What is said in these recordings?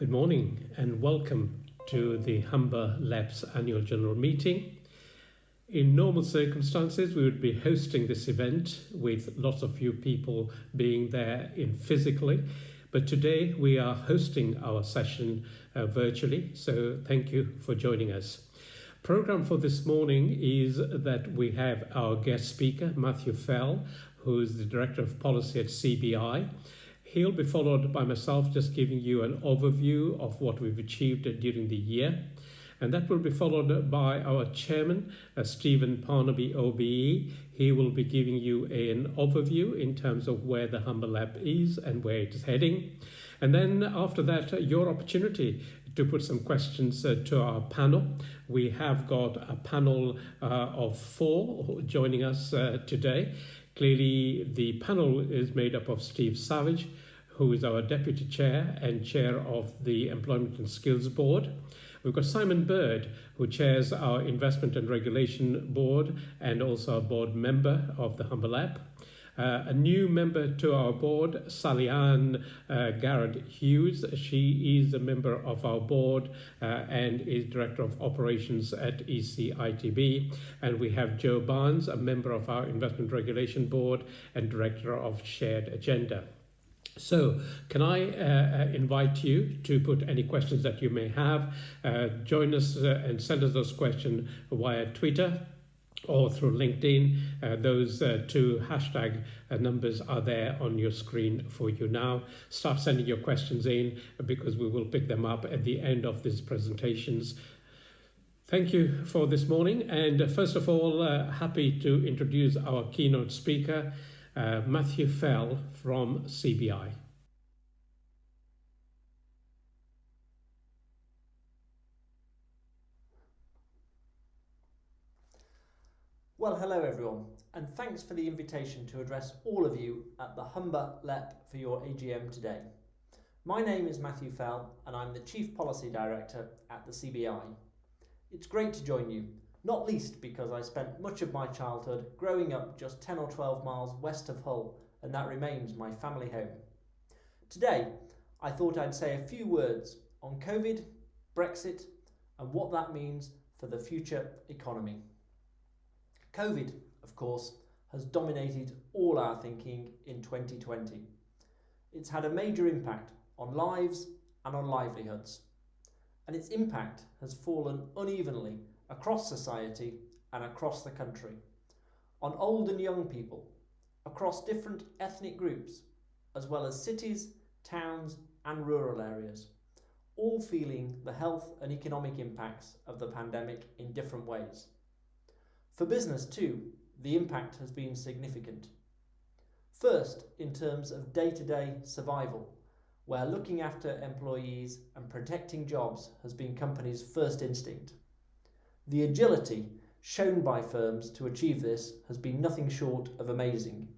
Good morning and welcome to the Humber LEP's annual general meeting. In normal circumstances, we would be hosting this event with lots of you people being there in physically, but today we are hosting our session virtually, so thank you for joining us. Program for this morning is that we have our guest speaker, Matthew Fell, who is the Director of Policy at CBI. He'll be followed by myself just giving you an overview of what we've achieved during the year. And that will be followed by our chairman, Stephen Parnaby, OBE. He will be giving you an overview in terms of where the Humber LEP is and where it is heading. And then after that, your opportunity to put some questions to our panel. We have got a panel of 4 joining us today. Clearly, the panel is made up of Steve Savage, who is our Deputy Chair and Chair of the Employment and Skills Board. We've got Simon Bird, who chairs our Investment and Regulation Board and also a board member of the Humber LEP. A new member to our board, Sally Ann Garrett Hughes. She is a member of our board and is Director of Operations at ECITB. And we have Joe Barnes, a member of our Investment Regulation Board and Director of Shared Agenda. So can I invite you to put any questions that you may have? Join us and send us those questions via Twitter or through LinkedIn. Those 2 hashtag numbers are there on your screen for you now. Start sending your questions in because we will pick them up at the end of these presentations. Thank you for this morning. And first of all, happy to introduce our keynote speaker, Matthew Fell from CBI. Well, hello everyone, and thanks for the invitation to address all of you at the Humber LEP for your AGM today. My name is Matthew Fell, and I'm the Chief Policy Director at the CBI. It's great to join you, not least because I spent much of my childhood growing up just 10 or 12 miles west of Hull, and that remains my family home. Today, I thought I'd say a few words on COVID, Brexit, and what that means for the future economy. COVID, of course, has dominated all our thinking in 2020. It's had a major impact on lives and on livelihoods, and its impact has fallen unevenly across society and across the country, on old and young people, across different ethnic groups, as well as cities, towns and rural areas, all feeling the health and economic impacts of the pandemic in different ways. For business too, the impact has been significant. First, in terms of day-to-day survival, where looking after employees and protecting jobs has been companies' first instinct. The agility shown by firms to achieve this has been nothing short of amazing.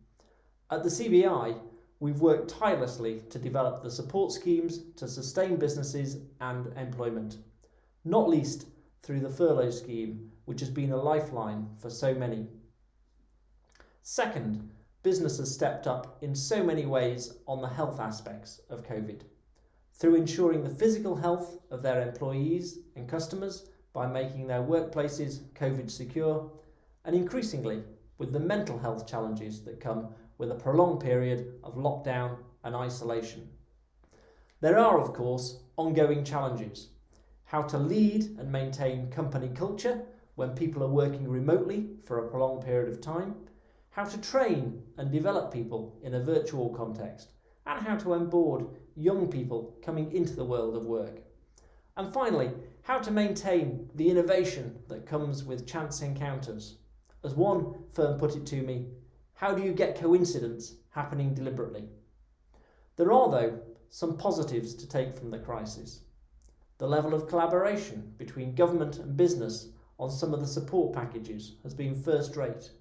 At the CBI, we've worked tirelessly to develop the support schemes to sustain businesses and employment, not least through the furlough scheme, which has been a lifeline for so many. Second, business has stepped up in so many ways on the health aspects of COVID, through ensuring the physical health of their employees and customers by making their workplaces COVID secure, and increasingly with the mental health challenges that come with a prolonged period of lockdown and isolation. There are, of course, ongoing challenges. How to lead and maintain company culture when people are working remotely for a prolonged period of time, how to train and develop people in a virtual context, and how to onboard young people coming into the world of work. And finally, how to maintain the innovation that comes with chance encounters. As one firm put it to me, how do you get coincidence happening deliberately? There are, though, some positives to take from the crisis. The level of collaboration between government and business on some of the support packages has been first rate.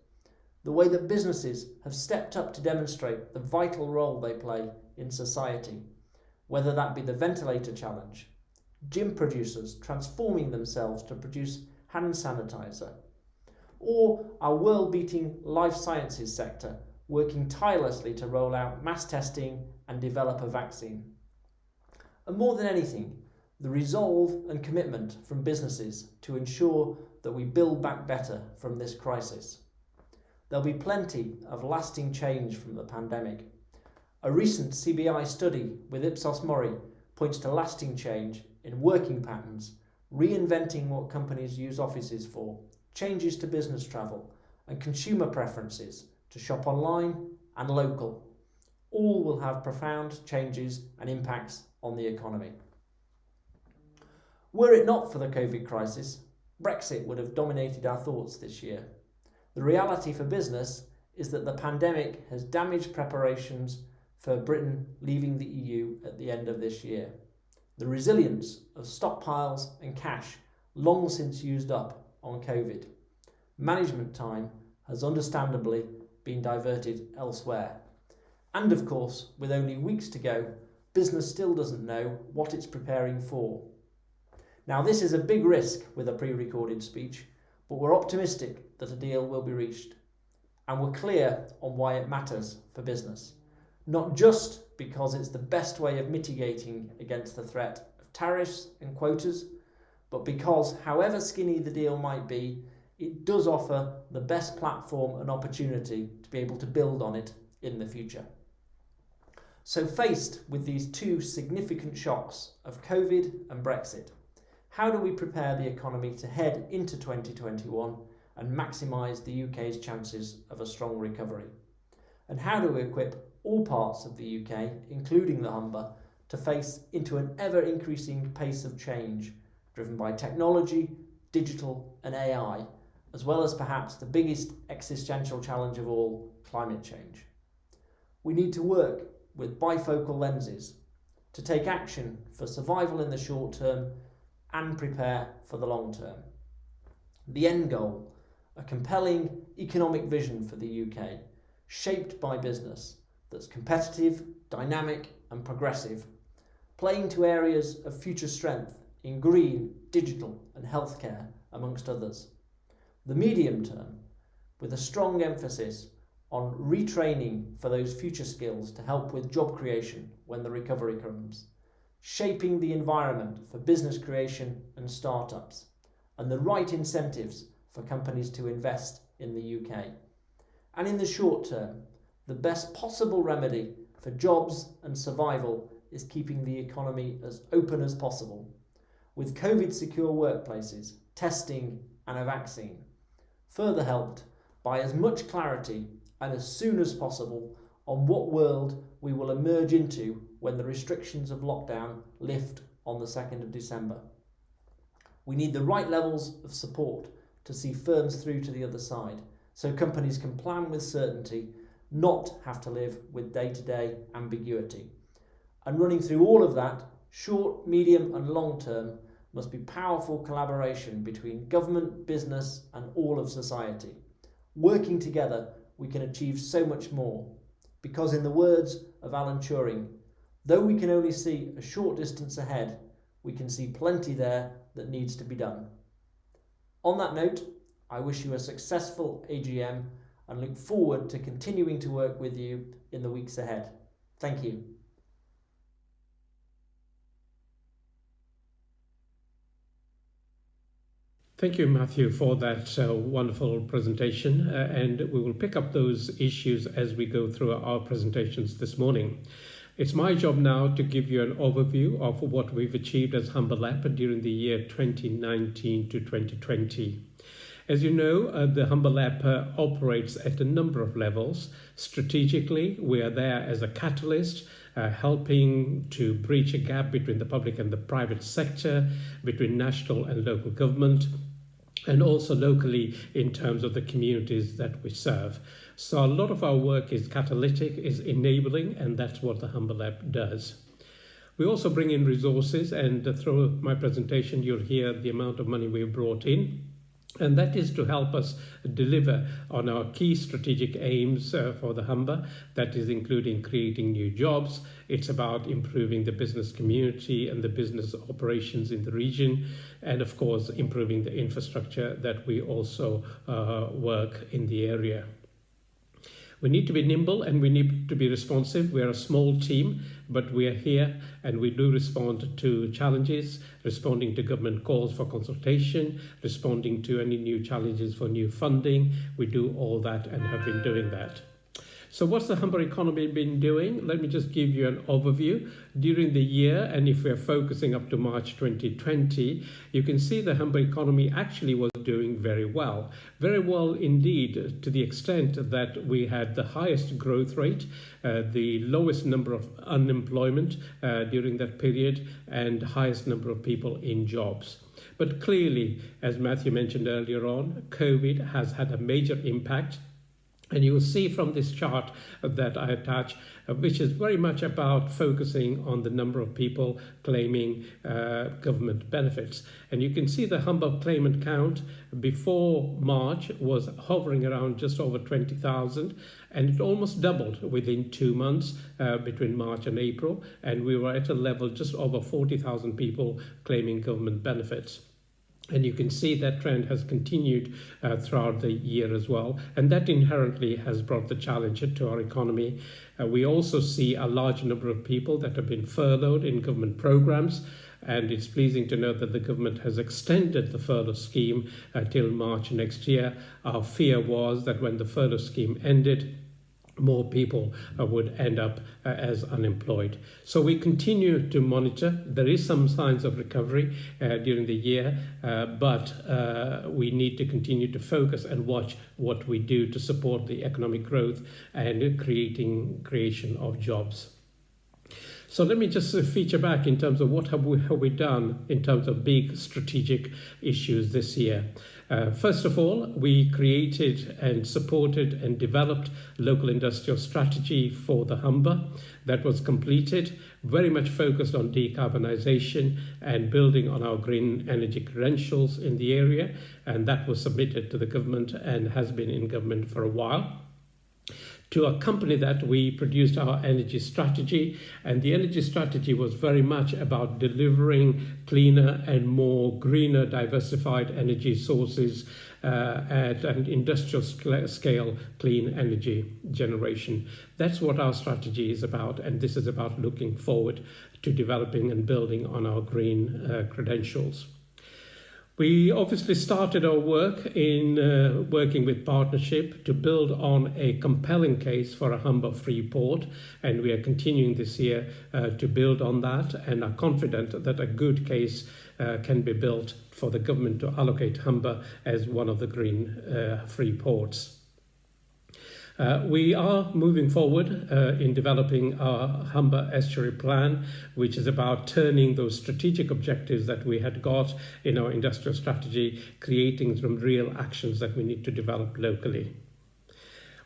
The way that businesses have stepped up to demonstrate the vital role they play in society, whether that be the ventilator challenge, gym producers transforming themselves to produce hand sanitizer, or our world-beating life sciences sector working tirelessly to roll out mass testing and develop a vaccine. and more than anything, the resolve and commitment from businesses to ensure that we build back better from this crisis. There'll be plenty of lasting change from the pandemic. A recent CBI study with Ipsos Mori points to lasting change in working patterns, reinventing what companies use offices for, changes to business travel, and consumer preferences to shop online and local. All will have profound changes and impacts on the economy. Were it not for the COVID crisis, Brexit would have dominated our thoughts this year. The reality for business is that the pandemic has damaged preparations for Britain leaving the EU at the end of this year. The resilience of stockpiles and cash long since used up on COVID. Management time has understandably been diverted elsewhere. And of course, with only weeks to go, business still doesn't know what it's preparing for. Now, this is a big risk with a pre-recorded speech, but we're optimistic that a deal will be reached. And we're clear on why it matters for business. Not just because it's the best way of mitigating against the threat of tariffs and quotas, but because however skinny the deal might be, it does offer the best platform and opportunity to be able to build on it in the future. So faced with these two significant shocks of COVID and Brexit, how do we prepare the economy to head into 2021 and maximise the UK's chances of a strong recovery? And how do we equip all parts of the UK, including the Humber, to face into an ever-increasing pace of change driven by technology, digital and AI, as well as perhaps the biggest existential challenge of all, climate change? We need to work with bifocal lenses to take action for survival in the short term and prepare for the long term. The end goal, a compelling economic vision for the UK, shaped by business that's competitive, dynamic and progressive, playing to areas of future strength in green, digital and healthcare, amongst others. The medium term, with a strong emphasis on retraining for those future skills to help with job creation when the recovery comes, shaping the environment for business creation and startups, and the right incentives for companies to invest in the UK. And in the short term, the best possible remedy for jobs and survival is keeping the economy as open as possible, with COVID-secure workplaces, testing and a vaccine, further helped by as much clarity and as soon as possible on what world we will emerge into when the restrictions of lockdown lift on the 2nd of December. We need the right levels of support to see firms through to the other side, so companies can plan with certainty, not have to live with day-to-day ambiguity. And running through all of that, short, medium and long term, must be powerful collaboration between government, business and all of society. Working together, we can achieve so much more. Because in the words of Alan Turing, though we can only see a short distance ahead, we can see plenty there that needs to be done. On that note, I wish you a successful AGM and look forward to continuing to work with you in the weeks ahead. Thank you. Thank you, Matthew, for that wonderful presentation, and we will pick up those issues as we go through our presentations this morning. It's my job now to give you an overview of what we've achieved as Humber LEP during the year 2019 to 2020. As you know, the Humber LEP operates at a number of levels. Strategically, we are there as a catalyst, helping to bridge a gap between the public and the private sector, between national and local government, and also locally in terms of the communities that we serve. So a lot of our work is catalytic, is enabling, and that's what the Humber LEP does. We also bring in resources, and through my presentation you'll hear the amount of money we've brought in. And that is to help us deliver on our key strategic aims for the Humber. That is including creating new jobs. It's about improving the business community and the business operations in the region. And of course, improving the infrastructure that we also work in the area. We need to be nimble and we need to be responsive. We are a small team but we are here and we do respond to challenges, responding to government calls for consultation, responding to any new challenges for new funding. We do all that and have been doing that. So what's the Humber economy been doing? Let me just give you an overview. During the year, and if we're focusing up to March 2020, you can see the Humber economy actually was doing very well indeed, to the extent that we had the highest growth rate, the lowest number of unemployment during that period, and highest number of people in jobs. But clearly, as Matthew mentioned earlier on, COVID has had a major impact. And you will see from this chart that I attach, which is very much about focusing on the number of people claiming government benefits. And you can see the Humber claimant count before March was hovering around just over 20,000, and it almost doubled within 2 months between March and April. And we were at a level just over 40,000 people claiming government benefits. And you can see that trend has continued throughout the year as well. And that inherently has brought the challenge to our economy. We also see a large number of people that have been furloughed in government programs. And it's pleasing to note that the government has extended the furlough scheme till March next year. Our fear was that when the furlough scheme ended, more people would end up as unemployed. So we continue to monitor. There is some signs of recovery during the year, but we need to continue to focus and watch what we do to support the economic growth and creation of jobs. So let me just feature back in terms of what have we done in terms of big strategic issues this year. First of all, we created and supported and developed local industrial strategy for the Humber. That was completed, very much focused on decarbonisation and building on our green energy credentials in the area. And that was submitted to the government and has been in government for a while. To accompany that, we produced our energy strategy, and the energy strategy was very much about delivering cleaner and more greener diversified energy sources at an industrial scale clean energy generation. That's what our strategy is about, and this is about looking forward to developing and building on our green credentials. We obviously started our work in working with partnership to build on a compelling case for a Humber-free port, and we are continuing this year to build on that and are confident that a good case can be built for the government to allocate Humber as one of the green free ports. We are moving forward in developing our Humber Estuary Plan, which is about turning those strategic objectives that we had got in our industrial strategy, creating some real actions that we need to develop locally.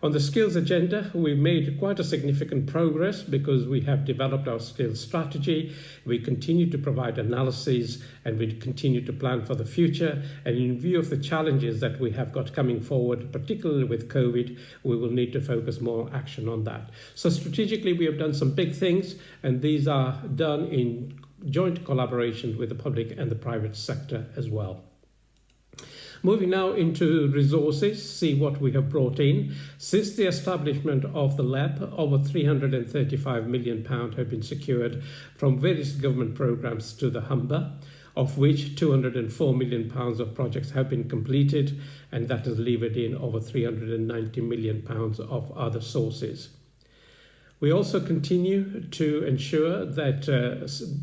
On the skills agenda, we've made quite a significant progress because we have developed our skills strategy. We continue to provide analyses and we continue to plan for the future. And in view of the challenges that we have got coming forward, particularly with COVID, we will need to focus more action on that. So strategically, we have done some big things, and these are done in joint collaboration with the public and the private sector as well. Moving now into resources, see what we have brought in. Since the establishment of the LEP, over £335 million have been secured from various government programmes to the Humber, of which £204 million of projects have been completed, and that has levered in over £390 million of other sources. We also continue to ensure that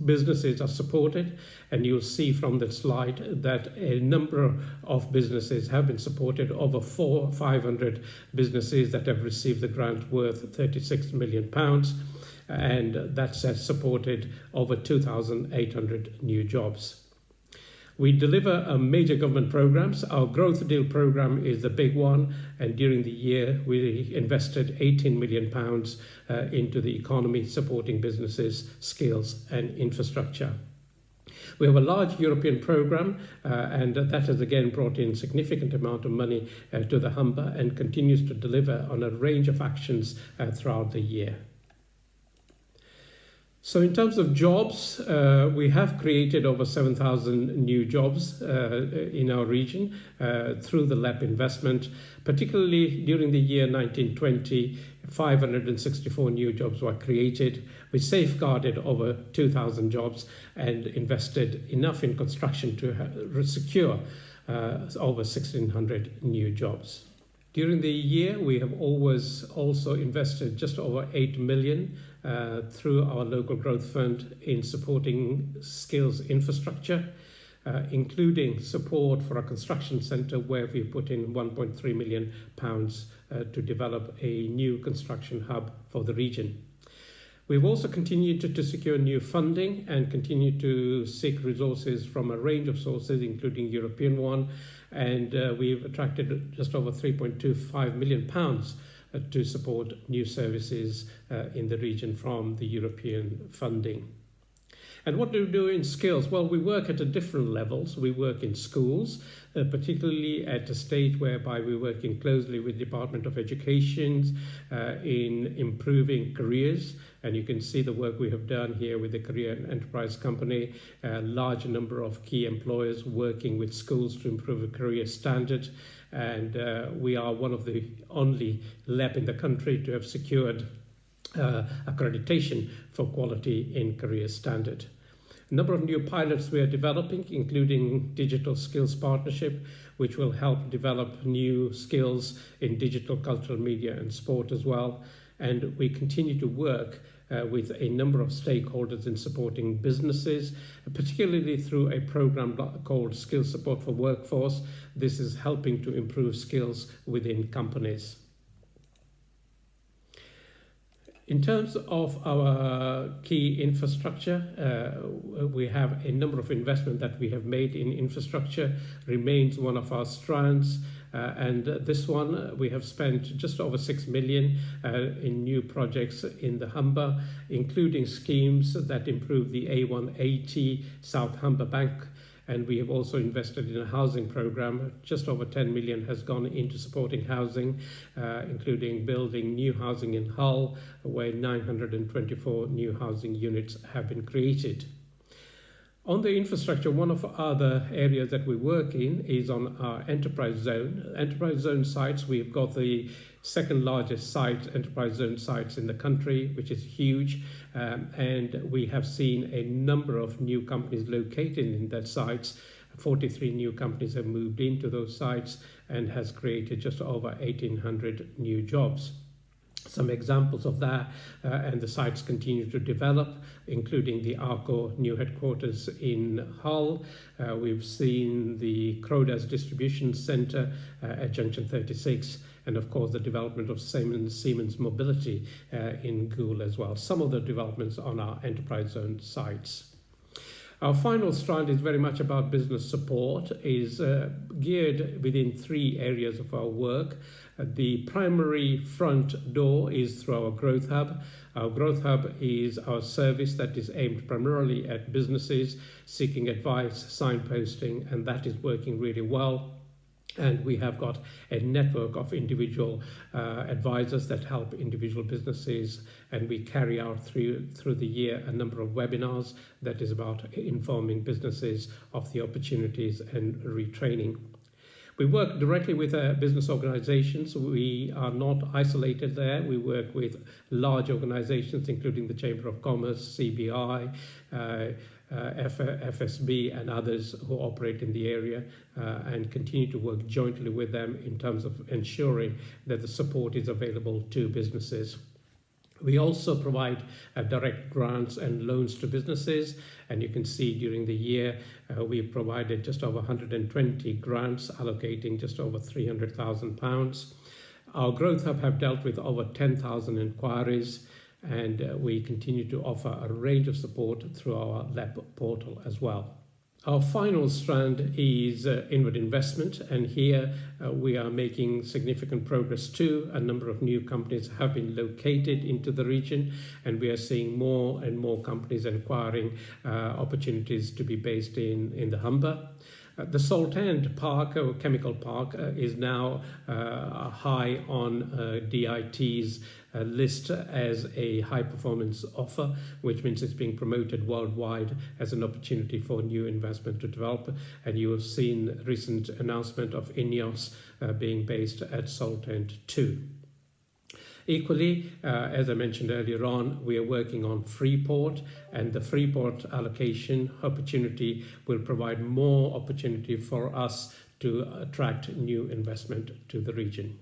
businesses are supported, and you'll see from the slide that a number of businesses have been supported, over 500 businesses that have received the grant worth £36 million, and that's supported over 2,800 new jobs. We deliver major government programs. Our Growth Deal program is the big one, and during the year we invested £18 million into the economy, supporting businesses, skills and infrastructure. We have a large European program, and that has again brought in significant amount of money to the Humber and continues to deliver on a range of actions throughout the year. So in terms of jobs, we have created over 7,000 new jobs in our region through the LEP investment. Particularly during the year 1920, 564 new jobs were created. We safeguarded over 2,000 jobs and invested enough in construction to secure over 1,600 new jobs. During the year, we have always also invested just over 8 million through our local growth fund in supporting skills infrastructure, including support for a construction centre where we put in £1.3 million to develop a new construction hub for the region. We've also continued to secure new funding and continue to seek resources from a range of sources, including European one, and we've attracted just over £3.25 million to support new services in the region from the European funding. And what do we do in skills? Well, we work at a different levels. We work in schools, particularly at a stage whereby we're working closely with Department of Education in improving careers. And you can see the work we have done here with the Career and Enterprise Company, a large number of key employers working with schools to improve a career standard. And we are one of the only LEP in the country to have secured accreditation for quality in career standard. A number of new pilots we are developing, including digital skills partnership, which will help develop new skills in digital, cultural media and sport as well. And we continue to work with a number of stakeholders in supporting businesses, particularly through a program called Skills Support for Workforce. This is helping to improve skills within companies. In terms of our key infrastructure, we have a number of investment that we have made in infrastructure, remains one of our strands. And this one, we have spent just over 6 million in new projects in the Humber, including schemes that improve the A180 South Humber Bank. And we have also invested in a housing program. Just over 10 million has gone into supporting housing, including building new housing in Hull, where 924 new housing units have been created. On the infrastructure, one of other areas that we work in is on our enterprise zone. Enterprise zone sites, we've got the second largest site, enterprise zone sites in the country, which is huge. And we have seen a number of new companies located in that sites. 43 new companies have moved into those sites and has created just over 1,800 new jobs. Some examples of that, and the sites continue to develop, including the ARCO new headquarters in Hull. We've seen the Crodas distribution centre at Junction 36, and of course the development of Siemens Mobility in Goole as well. Some of the developments on our enterprise zone sites. Our final strand is very much about business support, is geared within 3 areas of our work. The primary front door is through our Growth Hub. Our Growth Hub is our service that is aimed primarily at businesses seeking advice, signposting, and that is working really well. And we have got a network of individual advisors that help individual businesses, and we carry out through the year a number of webinars that is about informing businesses of the opportunities and retraining. We work directly with business organizations. We are not isolated there. We work with large organizations, including the Chamber of Commerce, CBI, FSB and others who operate in the area, and continue to work jointly with them in terms of ensuring that the support is available to businesses. We also provide direct grants and loans to businesses, and you can see during the year we've provided just over 120 grants, allocating just over £300,000. Our Growth Hub have dealt with over 10,000 inquiries, and we continue to offer a range of support through our LEP portal as well. Our final strand is inward investment, and here we are making significant progress too. A number of new companies have been located into the region, and we are seeing more and more companies inquiring opportunities to be based in the Humber. The Salt End Park, or Chemical Park, is now high on DIT's list as a high performance offer, which means it's being promoted worldwide as an opportunity for new investment to develop. And you have seen recent announcement of INEOS being based at Salt End too. Equally, as I mentioned earlier on, we are working on Freeport, and the Freeport allocation opportunity will provide more opportunity for us to attract new investment to the region.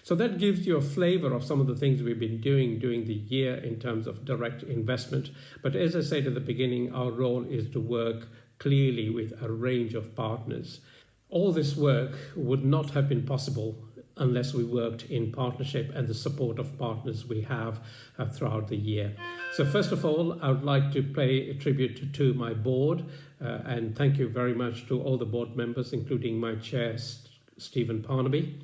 So that gives you a flavor of some of the things we've been doing during the year in terms of direct investment. But as I said at the beginning, our role is to work clearly with a range of partners. All this work would not have been possible unless we worked in partnership and the support of partners we have throughout the year. So first of all, I would like to pay a tribute to my board and thank you very much to all the board members, including my chair, Stephen Parnaby.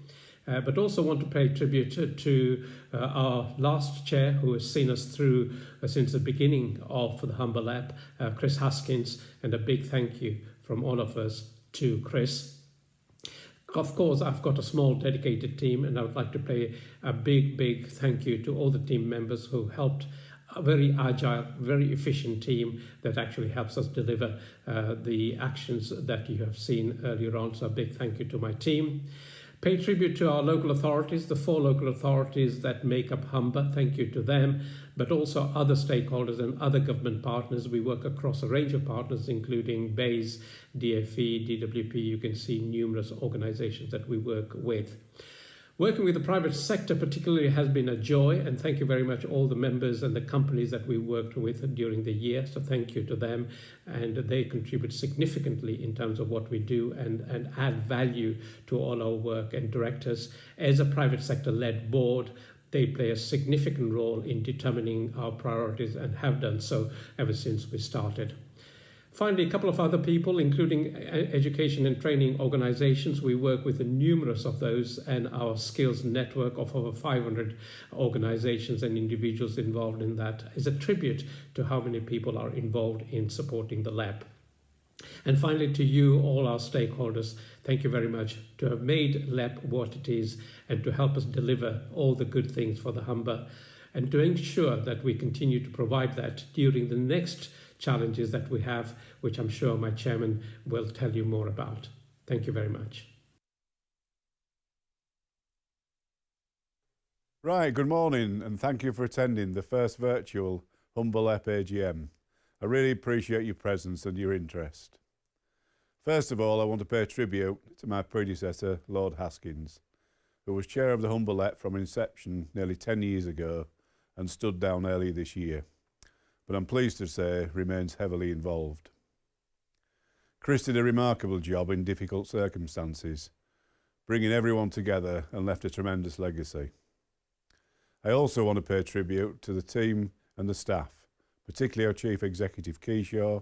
But also want to pay tribute to our last chair who has seen us through since the beginning of the Humber LEP, Chris Haskins, and a big thank you from all of us to Chris. Of course, I've got a small dedicated team, and I would like to pay a big thank you to all the team members who helped. A very agile, very efficient team that actually helps us deliver the actions that you have seen earlier on. So a big thank you to my team. Pay tribute to our local authorities, the 4 local authorities that make up Humber. Thank you to them, but also other stakeholders and other government partners. We work across a range of partners, including BASE, DFE, DWP. You can see numerous organizations that we work with. Working with the private sector particularly has been a joy, and thank you very much all the members and the companies that we worked with during the year. So thank you to them, and they contribute significantly in terms of what we do and add value to all our work. And directors, as a private sector led board, they play a significant role in determining our priorities and have done so ever since we started. Finally, a couple of other people, including education and training organizations. We work with numerous of those, and our skills network of over 500 organizations and individuals involved in that is a tribute to how many people are involved in supporting the LEP. And finally, to you, all our stakeholders, thank you very much to have made LEP what it is and to help us deliver all the good things for the Humber and to ensure that we continue to provide that during the next challenges that we have, which I'm sure my chairman will tell you more about. Thank you very much. Right, good morning, and thank you for attending the first virtual Humber LEP AGM. I really appreciate your presence and your interest. First of all, I want to pay tribute to my predecessor, Lord Haskins, who was chair of the Humber LEP from inception nearly 10 years ago and stood down earlier this year, but I'm pleased to say remains heavily involved. Chris did a remarkable job in difficult circumstances, bringing everyone together and left a tremendous legacy. I also want to pay tribute to the team and the staff, particularly our Chief Executive Keyshaw,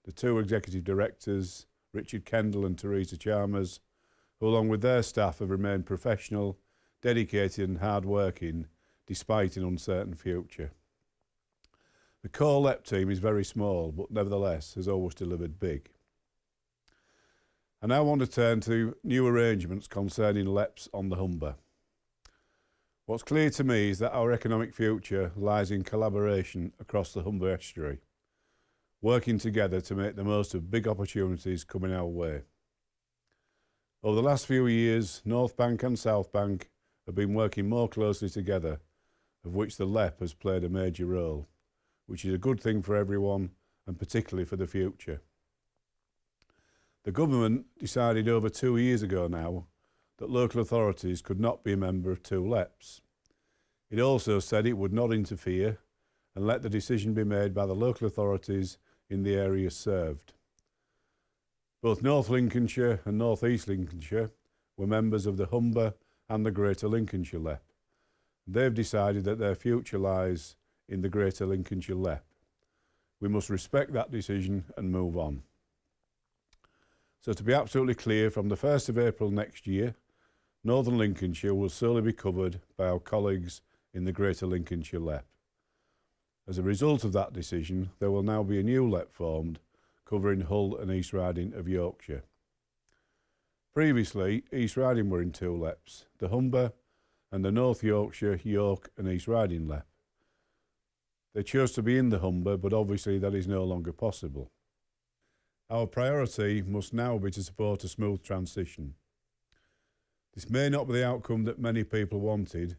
the 2 Executive Directors, Richard Kendall and Teresa Chalmers, who along with their staff have remained professional, dedicated and hard-working despite an uncertain future. The core LEP team is very small, but nevertheless has always delivered big. I now want to turn to new arrangements concerning LEPs on the Humber. What's clear to me is that our economic future lies in collaboration across the Humber estuary, working together to make the most of big opportunities coming our way. Over the last few years, North Bank and South Bank have been working more closely together, of which the LEP has played a major role, which is a good thing for everyone and particularly for the future. The government decided over 2 years ago now that local authorities could not be a member of 2 LEPs. It also said it would not interfere and let the decision be made by the local authorities in the areas served. Both North Lincolnshire and North East Lincolnshire were members of the Humber and the Greater Lincolnshire LEP. They've decided that their future lies in the Greater Lincolnshire LEP. We must respect that decision and move on. So to be absolutely clear, from the 1st of April next year, Northern Lincolnshire will solely be covered by our colleagues in the Greater Lincolnshire LEP. As a result of that decision, there will now be a new LEP formed covering Hull and East Riding of Yorkshire. Previously, East Riding were in 2 LEPs, the Humber and the North Yorkshire, York and East Riding LEP. They chose to be in the Humber, but obviously that is no longer possible. Our priority must now be to support a smooth transition. This may not be the outcome that many people wanted,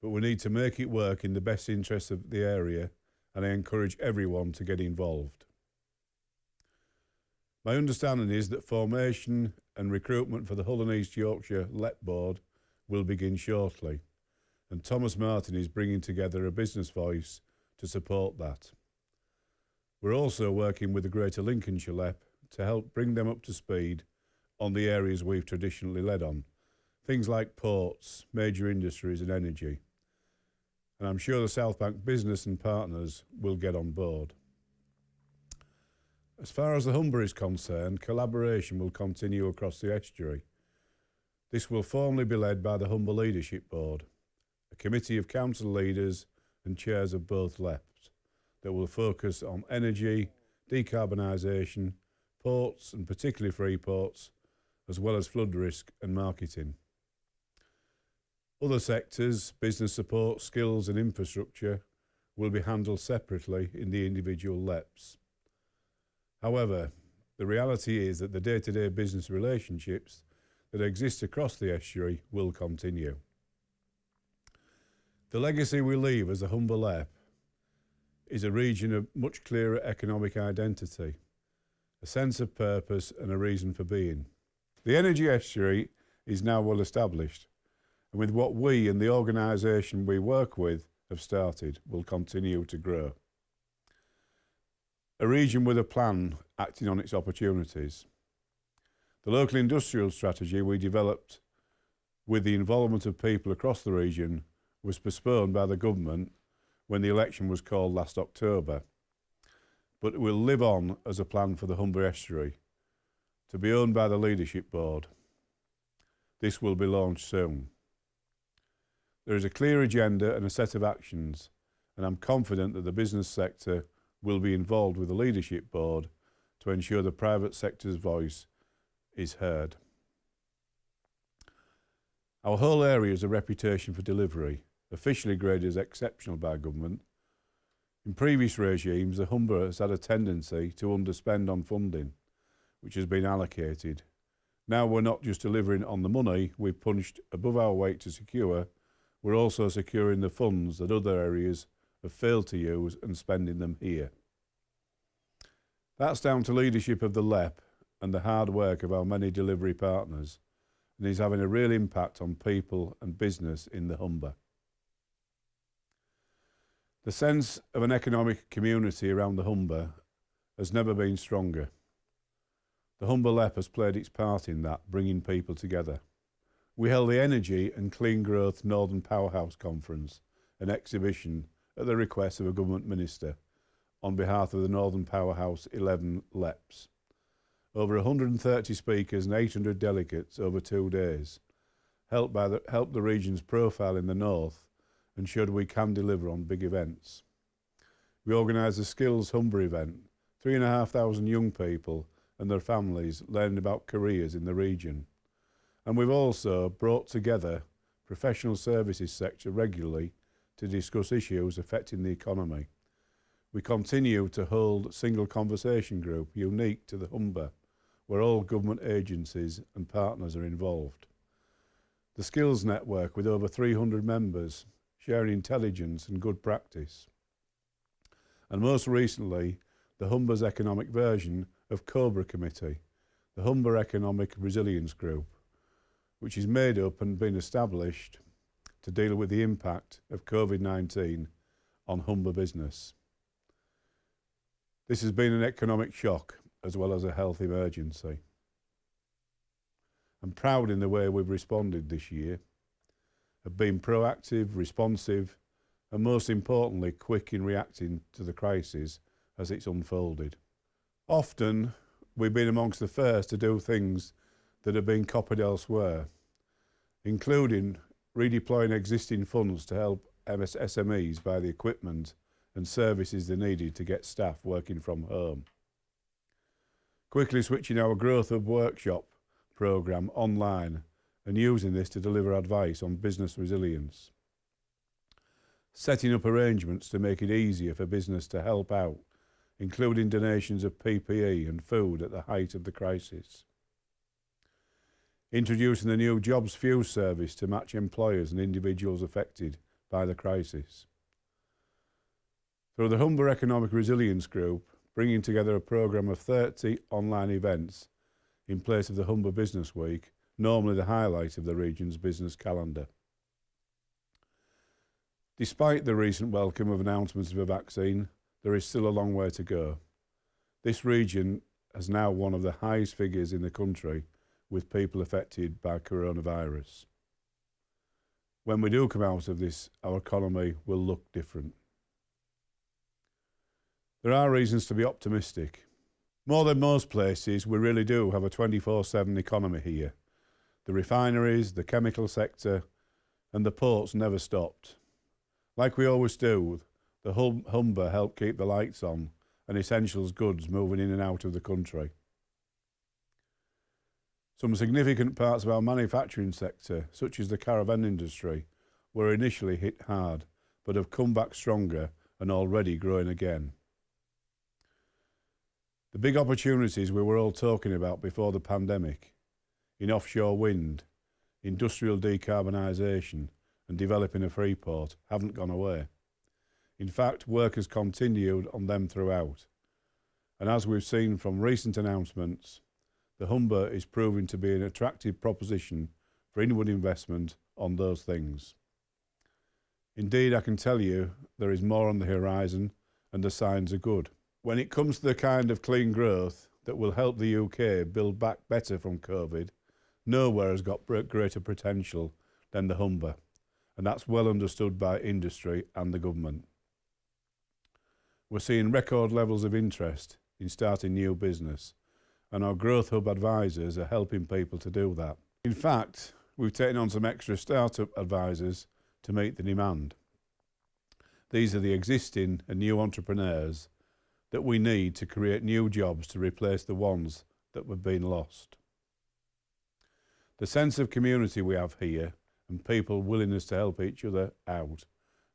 but we need to make it work in the best interest of the area, and I encourage everyone to get involved. My understanding is that formation and recruitment for the Hull and East Yorkshire LEP board will begin shortly, and Thomas Martin is bringing together a business voice to support that. We're also working with the Greater Lincolnshire LEP to help bring them up to speed on the areas we've traditionally led on, things like ports, major industries and energy. And I'm sure the South Bank business and partners will get on board. As far as the Humber is concerned, collaboration will continue across the estuary. This will formally be led by the Humber Leadership Board, a committee of council leaders and chairs of both LEPs that will focus on energy, decarbonisation, ports and particularly free ports, as well as flood risk and marketing. Other sectors, business support, skills and infrastructure, will be handled separately in the individual LEPs. However, the reality is that the day-to-day business relationships that exist across the estuary will continue. The legacy we leave as a Humber LEP is a region of much clearer economic identity, a sense of purpose and a reason for being. The energy estuary is now well established, and with what we and the organisation we work with have started, will continue to grow. A region with a plan acting on its opportunities. The local industrial strategy we developed with the involvement of people across the region was postponed by the government when the election was called last October, but it will live on as a plan for the Humber estuary, to be owned by the Leadership Board. This will be launched soon. There is a clear agenda and a set of actions, and I'm confident that the business sector will be involved with the Leadership Board to ensure the private sector's voice is heard. Our whole area has a reputation for delivery, officially graded as exceptional by government. In previous regimes, the Humber has had a tendency to underspend on funding, which has been allocated. Now we're not just delivering on the money we've punched above our weight to secure, we're also securing the funds that other areas have failed to use and spending them here. That's down to leadership of the LEP and the hard work of our many delivery partners, and is having a real impact on people and business in the Humber. The sense of an economic community around the Humber has never been stronger. The Humber LEP has played its part in that, bringing people together. We held the Energy and Clean Growth Northern Powerhouse Conference, an exhibition at the request of a government minister on behalf of the Northern Powerhouse 11 LEPs. Over 130 speakers and 800 delegates over 2 days helped the region's profile in the north and showed we can deliver on big events. We organised the Skills Humber event, 3,500 young people and their families learning about careers in the region. And we've also brought together professional services sector regularly to discuss issues affecting the economy. We continue to hold a single conversation group unique to the Humber, where all government agencies and partners are involved. The Skills Network with over 300 members sharing intelligence and good practice. And most recently, the Humber's economic version of COBRA Committee, the Humber Economic Resilience Group, which is made up and been established to deal with the impact of COVID-19 on Humber business. This has been an economic shock as well as a health emergency. I'm proud in the way we've responded this year, have been proactive, responsive, and most importantly, quick in reacting to the crisis as it's unfolded. Often, we've been amongst the first to do things that have been copied elsewhere, including redeploying existing funds to help SMEs buy the equipment and services they needed to get staff working from home. Quickly switching our Growth Hub workshop programme online and using this to deliver advice on business resilience. Setting up arrangements to make it easier for business to help out, including donations of PPE and food at the height of the crisis. Introducing the new Jobs Fuse service to match employers and individuals affected by the crisis. Through the Humber Economic Resilience Group, bringing together a programme of 30 online events in place of the Humber Business Week, normally the highlight of the region's business calendar. Despite the recent welcome of announcements of a vaccine, there is still a long way to go. This region has now one of the highest figures in the country with people affected by coronavirus. When we do come out of this, our economy will look different. There are reasons to be optimistic. More than most places, we really do have a 24/7 economy here. The refineries, the chemical sector, and the ports never stopped. Like we always do, the Humber helped keep the lights on and essentials goods moving in and out of the country. Some significant parts of our manufacturing sector, such as the caravan industry, were initially hit hard, but have come back stronger and already growing again. The big opportunities we were all talking about before the pandemic, in offshore wind, industrial decarbonisation and developing a free port, haven't gone away. In fact, work has continued on them throughout. And as we've seen from recent announcements, the Humber is proving to be an attractive proposition for inward investment on those things. Indeed, I can tell you there is more on the horizon and the signs are good. When it comes to the kind of clean growth that will help the UK build back better from COVID, nowhere has got greater potential than the Humber, and that's well understood by industry and the government. We're seeing record levels of interest in starting new business, and our Growth Hub advisors are helping people to do that. In fact, we've taken on some extra startup advisors to meet the demand. These are the existing and new entrepreneurs that we need to create new jobs to replace the ones that were being lost. The sense of community we have here and people's willingness to help each other out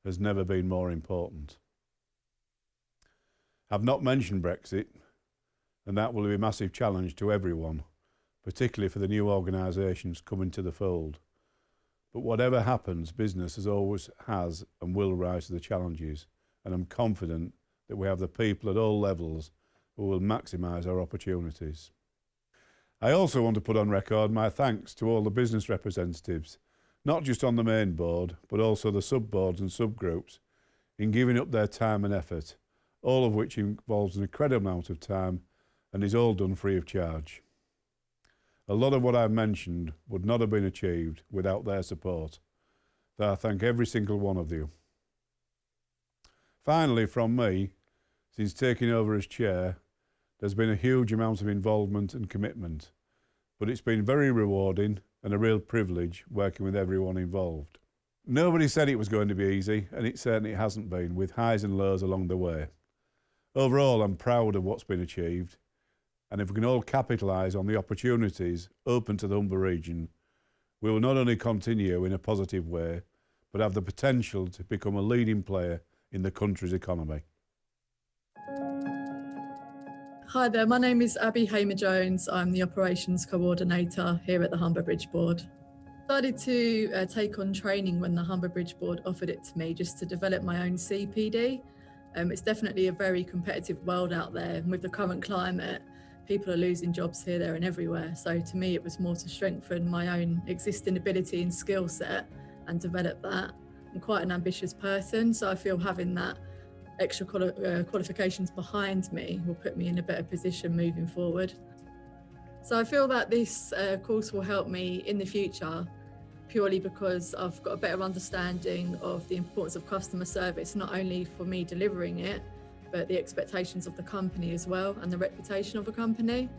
has never been more important. I've not mentioned Brexit, and that will be a massive challenge to everyone, particularly for the new organisations coming to the fold. But whatever happens, business has and will rise to the challenges, and I'm confident that we have the people at all levels who will maximise our opportunities. I also want to put on record my thanks to all the business representatives, not just on the main board, but also the sub-boards and subgroups, in giving up their time and effort, all of which involves an incredible amount of time and is all done free of charge. A lot of what I've mentioned would not have been achieved without their support, so I thank every single one of you. Finally, from me, since taking over as chair, there's been a huge amount of involvement and commitment, but it's been very rewarding and a real privilege working with everyone involved. Nobody said it was going to be easy, and it certainly hasn't been, with highs and lows along the way. Overall, I'm proud of what's been achieved, and if we can all capitalise on the opportunities open to the Humber region, we will not only continue in a positive way, but have the potential to become a leading player in the country's economy. Hi there, my name is Abby Hamer-Jones. I'm the Operations Coordinator here at the Humber Bridge Board. I decided to take on training when the Humber Bridge Board offered it to me, just to develop my own CPD. It's definitely a very competitive world out there, and with the current climate, people are losing jobs here, there and everywhere. So to me, it was more to strengthen my own existing ability and skill set and develop that. I'm quite an ambitious person, so I feel having that extra qualifications behind me will put me in a better position moving forward. So I feel that this course will help me in the future, purely because I've got a better understanding of the importance of customer service, not only for me delivering it, but the expectations of the company as well, and the reputation of the company.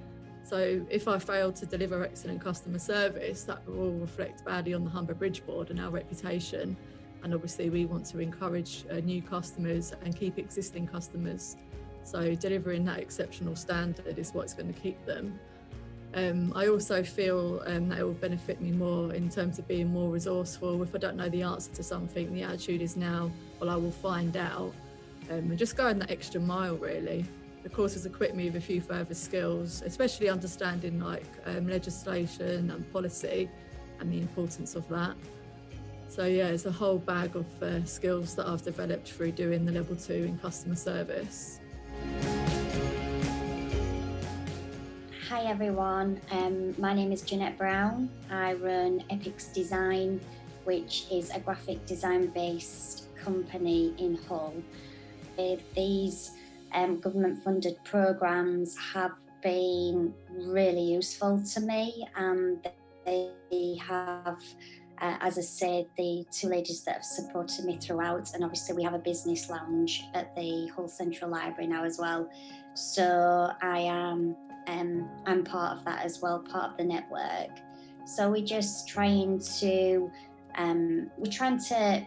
So if I fail to deliver excellent customer service, that will reflect badly on the Humber Bridge Board and our reputation. And obviously we want to encourage new customers and keep existing customers. So delivering that exceptional standard is what's going to keep them. I also feel that it will benefit me more in terms of being more resourceful. If I don't know the answer to something, the attitude is now, well, I will find out. And just going that extra mile, really. The course has equipped me with a few further skills, especially understanding legislation and policy and the importance of that. So yeah, it's a whole bag of skills that I've developed through doing the level 2 in customer service. Hi everyone, my name is Jeanette Brown. I run Epix Design, which is a graphic design based company in Hull. These government funded programs have been really useful to me, and they have, as I said, the two ladies that have supported me throughout, and obviously we have a business lounge at the Hull Central Library now as well. So I'm part of that as well, part of the network. So we're just trying to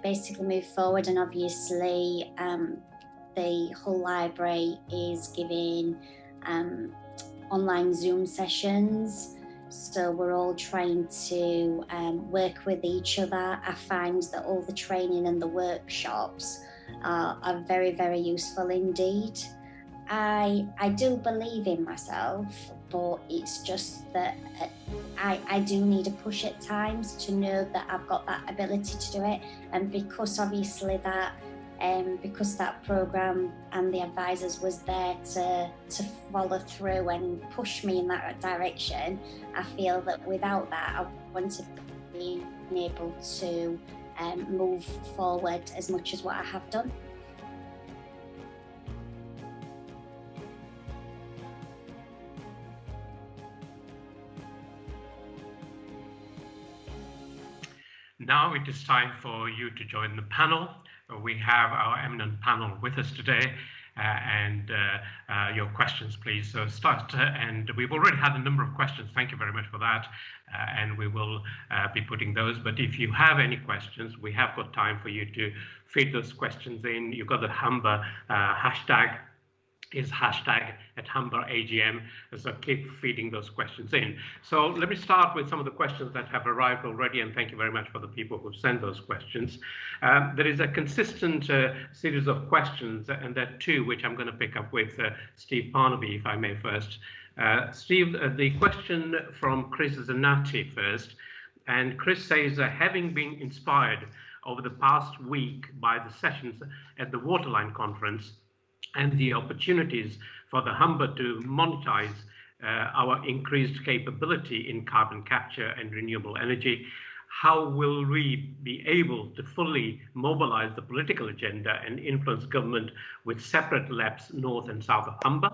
basically move forward, and obviously the Hull Library is giving online Zoom sessions. So we're all trying to work with each other. I find that all the training and the workshops are very, very useful indeed. I do believe in myself, but it's just that I do need a push at times to know that I've got that ability to do it. And because obviously because that programme and the advisors was there to follow through and push me in that direction, I feel that without that, I want to be able to move forward as much as what I have done. Now it is time for you to join the panel. We have our eminent panel with us today, and your questions, please. So start, and we've already had a number of questions. Thank you very much for that, and we will be putting those. But if you have any questions, we have got time for you to feed those questions in. You've got the Humber hashtag. Is hashtag at Humber AGM, so keep feeding those questions in. So let me start with some of the questions that have arrived already, and thank you very much for the people who sent those questions. There is a consistent series of questions, and there are two which I'm going to pick up with Steve Parnaby, if I may first. Steve, the question from Chris Zanatti first, and Chris says, having been inspired over the past week by the sessions at the Waterline Conference, and the opportunities for the Humber to monetize our increased capability in carbon capture and renewable energy, how will we be able to fully mobilize the political agenda and influence government with separate LEPs north and south of Humber?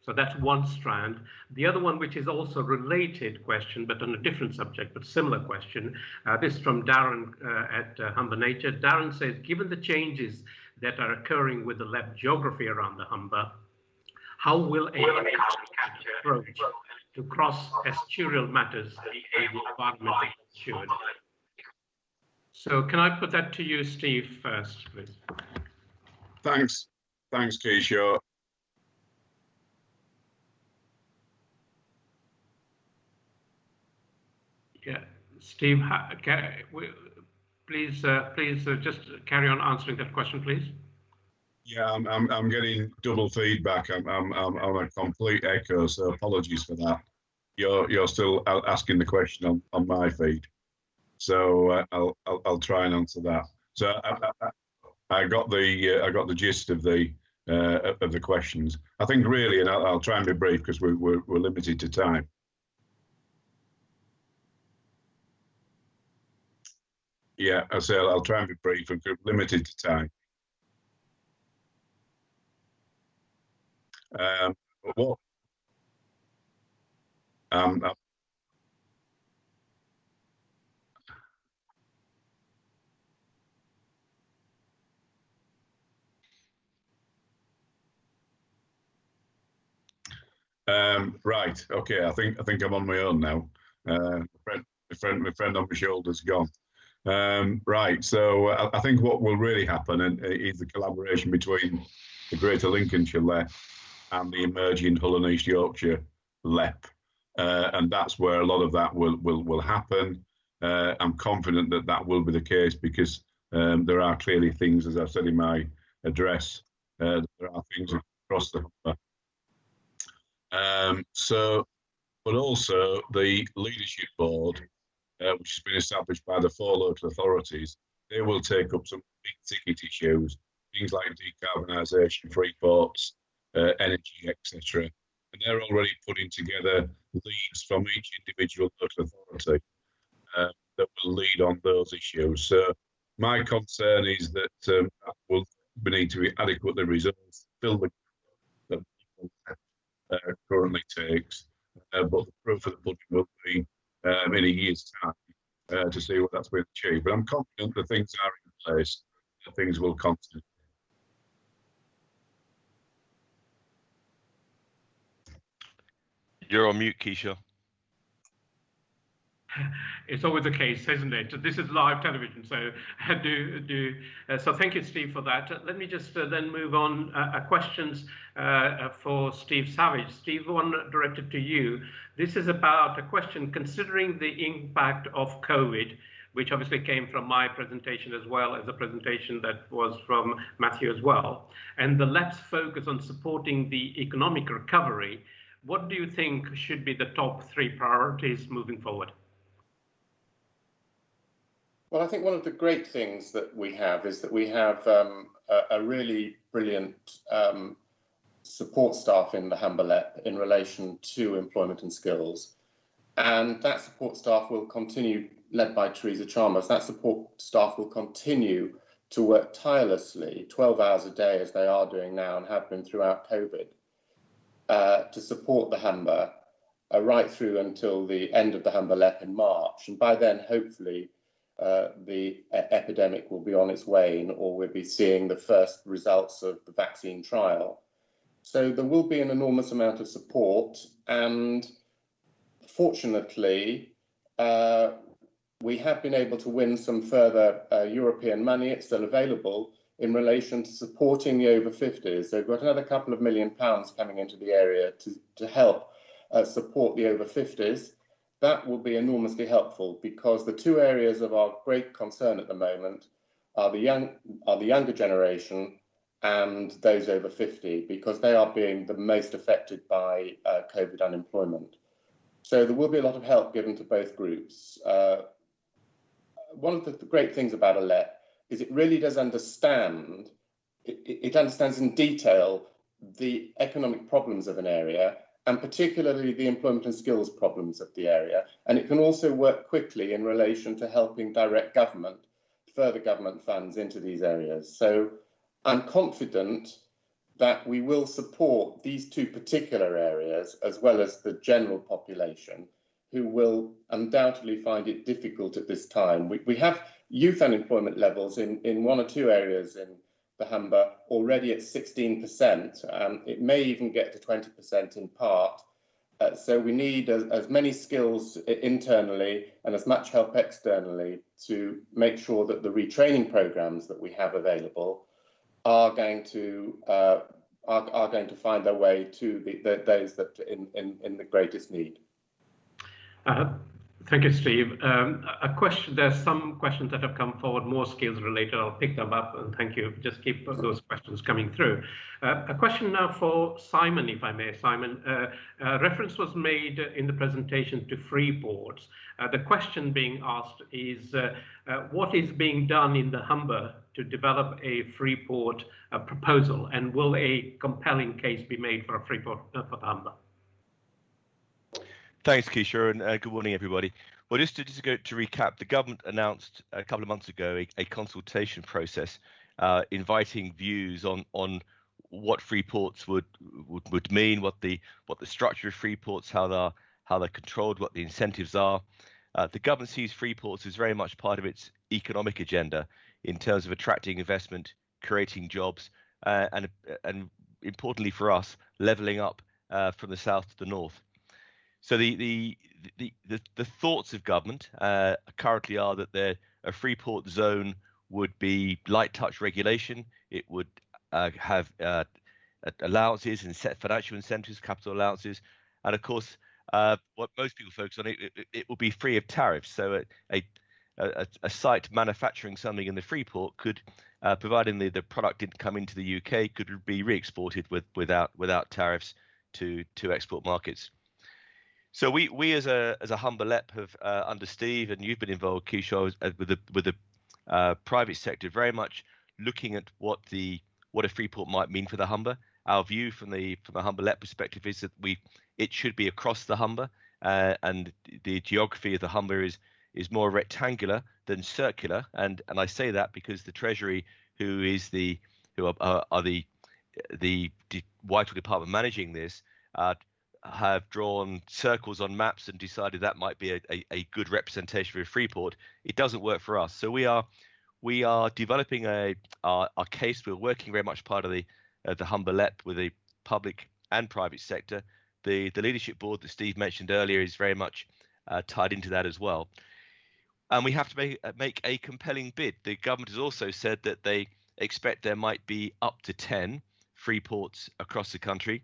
So that's one strand. The other one, which is also a related question, but on a different subject, but similar question, this is from Darren at Humber Nature. Darren says, given the changes that are occurring with the LEP geography around the Humber, how will a approach to cross-estuarial matters be environmentally assured? So can I put that to you, Steve, first, please? Thanks, Kishore. Yeah, Steve, please just carry on answering that question, please. Yeah, I'm getting double feedback. I'm a complete echo, so apologies for that. You're still asking the question on my feed, so I'll try and answer that. So I got the gist of the questions. I think really, and I'll try and be brief because we're limited to time. Yeah, I say I'll try and be brief and limited to time. What? Right. Okay. I think I'm on my own now. My friend on my shoulder's gone. Right. So I think what will really happen is the collaboration between the Greater Lincolnshire LEP and the emerging Hull and East Yorkshire LEP, and that's where a lot of that will happen. I'm confident that will be the case because there are clearly things, as I've said in my address, there are things across the Humber. So, but also the leadership board which has been established by the 4 local authorities, they will take up some big ticket issues, things like decarbonisation, free ports, energy, etc. And they're already putting together leads from each individual local authority that will lead on those issues. So my concern is that we need to be adequately resourced, fill the that currently takes, but the proof of the pudding will be in a year's time to see what that's been achieved. But I'm confident that things are in place, that things will continue. You're on mute, Keisha. It's always the case, isn't it? This is live television, so so thank you, Steve, for that. Let me just then move on. Questions for Steve Savage. Steve, one directed to you. This is about a question considering the impact of COVID, which obviously came from my presentation as well as a presentation that was from Matthew as well, and the LEP's focus on supporting the economic recovery. What do you think should be the top 3 priorities moving forward? Well, I think one of the great things that we have is that we have a really brilliant support staff in the Humber LEP in relation to employment and skills. And that support staff will continue, led by Teresa Chalmers, that support staff will continue to work tirelessly, 12 hours a day as they are doing now and have been throughout COVID, to support the Humber right through until the end of the Humber LEP in March. And by then, hopefully, the epidemic will be on its wane, or we'll be seeing the first results of the vaccine trial. So there will be an enormous amount of support, and fortunately, we have been able to win some further European money. It's still available in relation to supporting the over 50s. So we've got another couple of £1 million coming into the area to help support the over 50s. That will be enormously helpful, because the 2 areas of our great concern at the moment are the younger generation and those over 50, because they are being the most affected by COVID unemployment. So there will be a lot of help given to both groups. One of the great things about a LEP is it really does understand, it understands in detail the economic problems of an area, and particularly the employment and skills problems of the area. And it can also work quickly in relation to helping direct government, further government funds into these areas. So I'm confident that we will support these 2 particular areas, as well as the general population, who will undoubtedly find it difficult at this time. We have youth unemployment levels in 1 or 2 areas in the Humber already at 16%. It may even get to 20% in part. So we need as many skills internally and as much help externally to make sure that the retraining programs that we have available are going to find their way to those that in the greatest need. Thank you, Steve. There's some questions that have come forward, more skills related. I'll pick them up, and thank you. Just keep those questions coming through. A question now for Simon, if I may. Simon, reference was made in the presentation to free ports. The question being asked is, what is being done in the Humber to develop a free port proposal, and will a compelling case be made for a free port for the Humber? Thanks, Keisha, and good morning, everybody. Well, just to recap, the government announced a couple of months ago a consultation process inviting views on what free ports would mean, what the structure of free ports, how they're controlled, what the incentives are. The government sees free ports as very much part of its economic agenda in terms of attracting investment, creating jobs, and importantly for us, levelling up from the south to the north. So the thoughts of government currently are that a free port zone would be light touch regulation. It would have allowances and set financial incentives, capital allowances, and of course, what most people focus on, it will be free of tariffs. So a site manufacturing something in the free port could, providing the product didn't come into the UK, could be re-exported without tariffs to export markets. So we as a Humber LEP have under Steve, and you've been involved, Kishore, with the private sector, very much looking at what a free port might mean for the Humber. Our view from the Humber LEP perspective is that it should be across the Humber, and the geography of the Humber is more rectangular than circular, and I say that because the Treasury, who are the Whitehall Department managing this, have drawn circles on maps and decided that might be a good representation of Freeport. It doesn't work for us. So we are developing our case. We're working very much part of the Humber LEP with the public and private sector. The leadership board that Steve mentioned earlier is very much tied into that as well. And we have to make a compelling bid. The government has also said that they expect there might be up to 10 free ports across the country.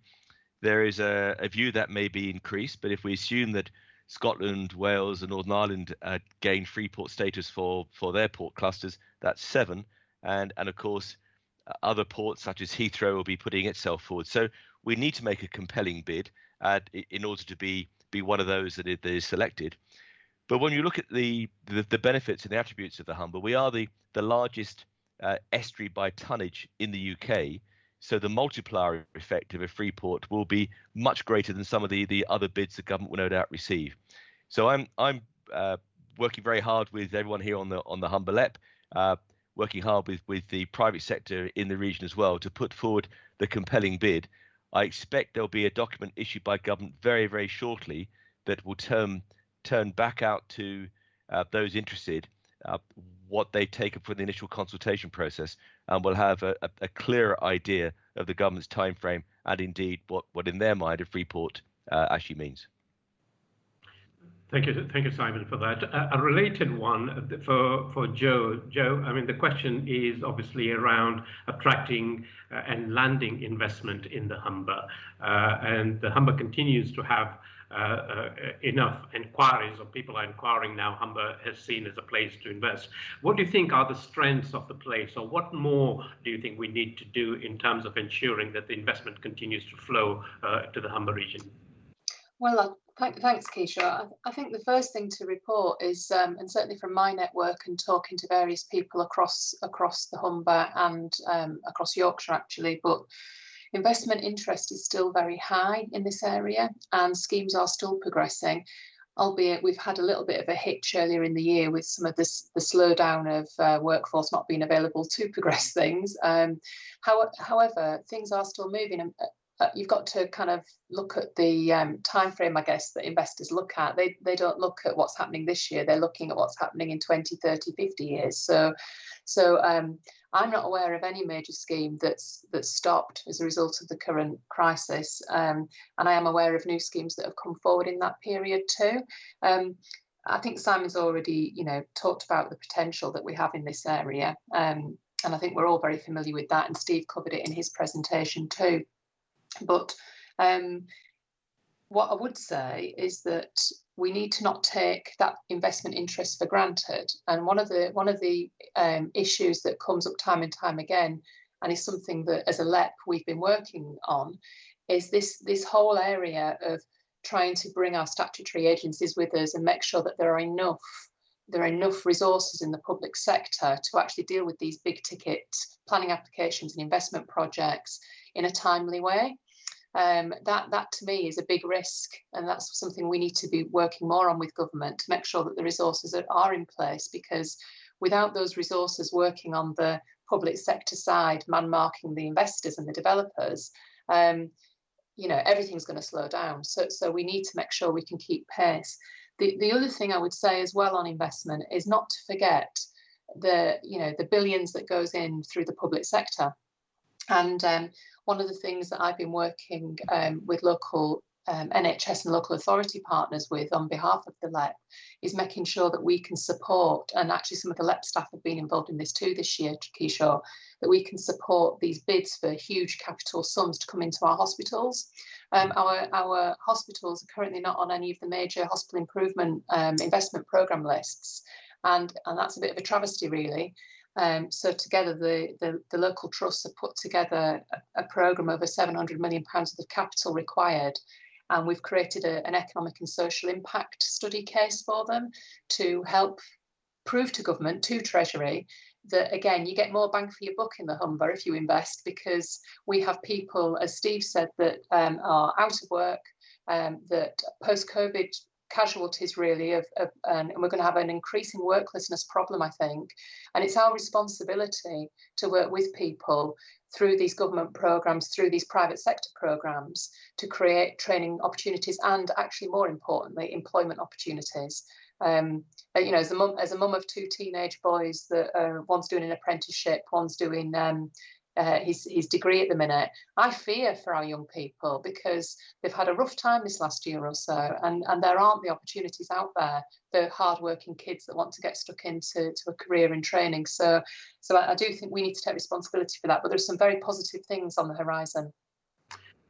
There is a view that may be increased, but if we assume that Scotland, Wales, and Northern Ireland gain free port status for their port clusters, that's 7, and of course other ports such as Heathrow will be putting itself forward. So we need to make a compelling bid in order to be one of those that is selected. But when you look at the benefits and the attributes of the Humber, we are the largest estuary by tonnage in the UK. So the multiplier effect of a free port will be much greater than some of the other bids the government will no doubt receive. So I'm working very hard with everyone here on the Humber LEP, working hard with the private sector in the region as well to put forward the compelling bid. I expect there'll be a document issued by government very, very shortly that will turn back out to those interested what they've taken from the initial consultation process, and we'll have a clearer idea of the government's timeframe and indeed what in their mind a free port actually means. Thank you, Simon, for that. A related one for Joe. Joe, I mean, the question is obviously around attracting and landing investment in the Humber, and the Humber continues to have enough inquiries, or people are inquiring now. Humber has seen as a place to invest. What do you think are the strengths of the place, or what more do you think we need to do in terms of ensuring that the investment continues to flow to the Humber region? Well, thanks, Kishore. I think the first thing to report is, and certainly from my network and talking to various people across the Humber and across Yorkshire actually, but investment interest is still very high in this area and schemes are still progressing, albeit we've had a little bit of a hitch earlier in the year with some of the slowdown of workforce not being available to progress things. However, things are still moving, and you've got to kind of look at the time frame, I guess, that investors look at. They don't look at what's happening this year. They're looking at what's happening in 20, 30, 50 years. So I'm not aware of any major scheme that's stopped as a result of the current crisis. And I am aware of new schemes that have come forward in that period too. I think Simon's already, talked about the potential that we have in this area. And I think we're all very familiar with that. And Steve covered it in his presentation too. But what I would say is that we need to not take that investment interest for granted. And one of the issues that comes up time and time again, and is something that as a LEP we've been working on, is this whole area of trying to bring our statutory agencies with us and make sure that there are enough resources in the public sector to actually deal with these big ticket planning applications and investment projects in a timely way. That to me is a big risk, and that's something we need to be working more on with government to make sure that the resources are in place, because without those resources working on the public sector side, man-marking the investors and the developers, everything's going to slow down. So we need to make sure we can keep pace. The other thing I would say as well on investment is not to forget the billions that goes in through the public sector. And one of the things that I've been working with local NHS and local authority partners with on behalf of the LEP is making sure that we can support, and actually some of the LEP staff have been involved in this too this year, Kishore, that we can support these bids for huge capital sums to come into our hospitals. Our hospitals are currently not on any of the major hospital improvement investment programme lists, and that's a bit of a travesty really. So together, the local trusts have put together a programme over £700 million of capital required. and we've created an economic and social impact study case for them to help prove to government, to Treasury, that again, you get more bang for your buck in the Humber if you invest, because we have people, as Steve said, that are out of work, that post-COVID casualties really and we're going to have an increasing worklessness problem, I think. And it's our responsibility to work with people through these government programs, through these private sector programs, to create training opportunities and, actually more importantly, employment opportunities. You know, as a mum of 2 teenage boys, that one's doing an apprenticeship, one's doing his degree at the minute, I fear for our young people, because they've had a rough time this last year or so, and there aren't the opportunities out there, the hardworking kids that want to get stuck into a career in training. So I do think we need to take responsibility for that, but there's some very positive things on the horizon.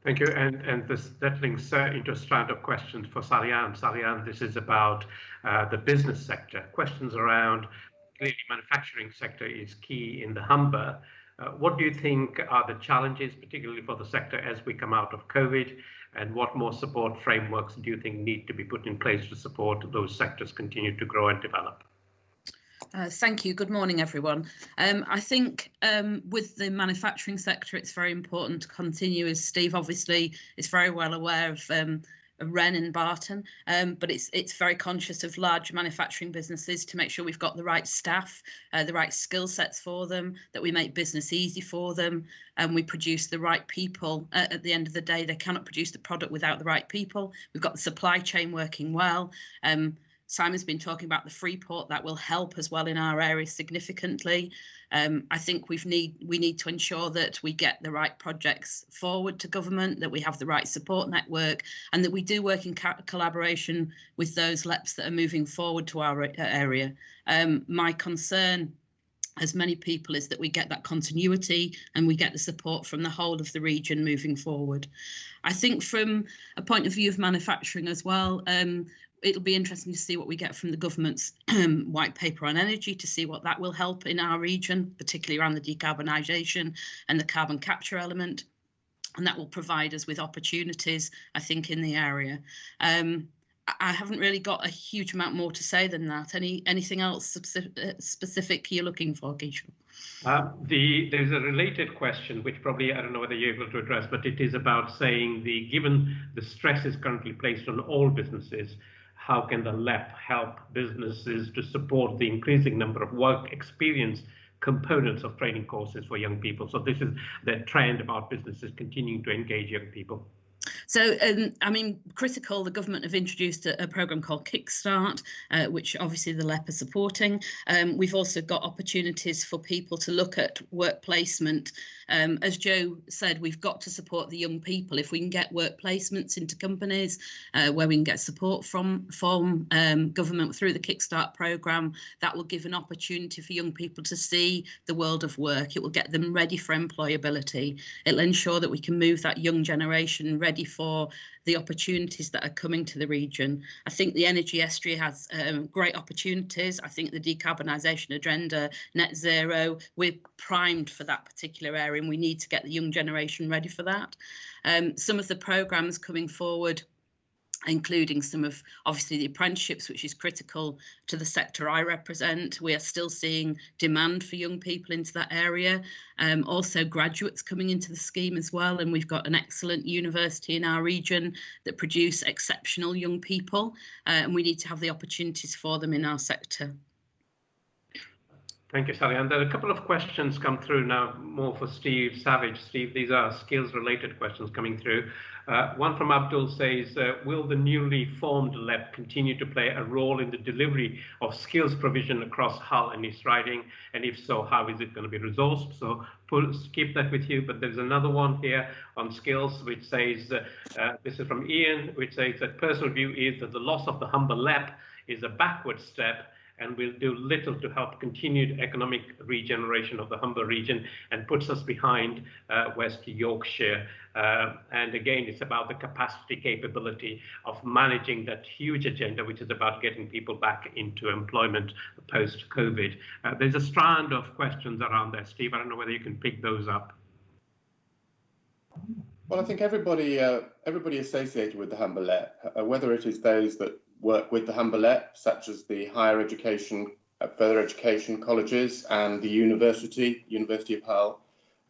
Thank you. And that links into a strand of questions for Sally-Anne. Sally-Anne, this is about the business sector. Questions around, clearly manufacturing sector is key in the Humber. What do you think are the challenges, particularly for the sector as we come out of COVID, and what more support frameworks do you think need to be put in place to support those sectors continue to grow and develop? Thank you. Good morning, everyone. I think with the manufacturing sector, it's very important to continue, as Steve obviously is very well aware of Wren and Barton, but it's very conscious of large manufacturing businesses to make sure we've got the right staff, the right skill sets for them, that we make business easy for them, and we produce the right people. At the end of the day, they cannot produce the product without the right people. We've got the supply chain working well. Simon's been talking about the free port. That will help as well in our area significantly. I think we need to ensure that we get the right projects forward to government, that we have the right support network, and that we do work in collaboration with those LEPs that are moving forward to our area. My concern, as many people, is that we get that continuity and we get the support from the whole of the region moving forward. I think from a point of view of manufacturing as well, it'll be interesting to see what we get from the government's white paper on energy, to see what that will help in our region, particularly around the decarbonisation and the carbon capture element. And that will provide us with opportunities, I think, in the area. I haven't really got a huge amount more to say than that. Anything else specific you're looking for, Keisha? There's a related question, which probably I don't know whether you're able to address, but it is about saying given the stress is currently placed on all businesses, how can the LEP help businesses to support the increasing number of work experience components of training courses for young people? So this is the trend about businesses continuing to engage young people. So, I mean, critical, the government have introduced a programme called Kickstart, which obviously the LEP are supporting. We've also got opportunities for people to look at work placement. As Joe said, we've got to support the young people. If we can get work placements into companies where we can get support from government through the Kickstart programme, that will give an opportunity for young people to see the world of work. It will get them ready for employability. It'll ensure that we can move that young generation ready for the opportunities that are coming to the region. I think the energy estuary has great opportunities. I think the decarbonisation agenda, net zero, we're primed for that particular area, and we need to get the young generation ready for that. Some of the programmes coming forward, including some of, obviously, the apprenticeships, which is critical to the sector I represent. We are still seeing demand for young people into that area. Also graduates coming into the scheme as well. And we've got an excellent university in our region that produce exceptional young people. And we need to have the opportunities for them in our sector. Thank you, Sally. And there are a couple of questions come through now, more for Steve Savage. Steve, these are skills-related questions coming through. One from Abdul says, will the newly formed LEP continue to play a role in the delivery of skills provision across Hull and East Riding? And if so, how is it going to be resourced? So keep that with you. But there's another one here on skills, which says, this is from Ian, which says that personal view is that the loss of the Humber LEP is a backward step and will do little to help continued economic regeneration of the Humber region, and puts us behind West Yorkshire. And again, it's about the capacity capability of managing that huge agenda, which is about getting people back into employment post-COVID. There's a strand of questions around there. Steve, I don't know whether you can pick those up. Well, I think everybody associated with the Humber LEP, whether it is those that work with the Humber LEP, such as the higher education, further education colleges and the University of Hull,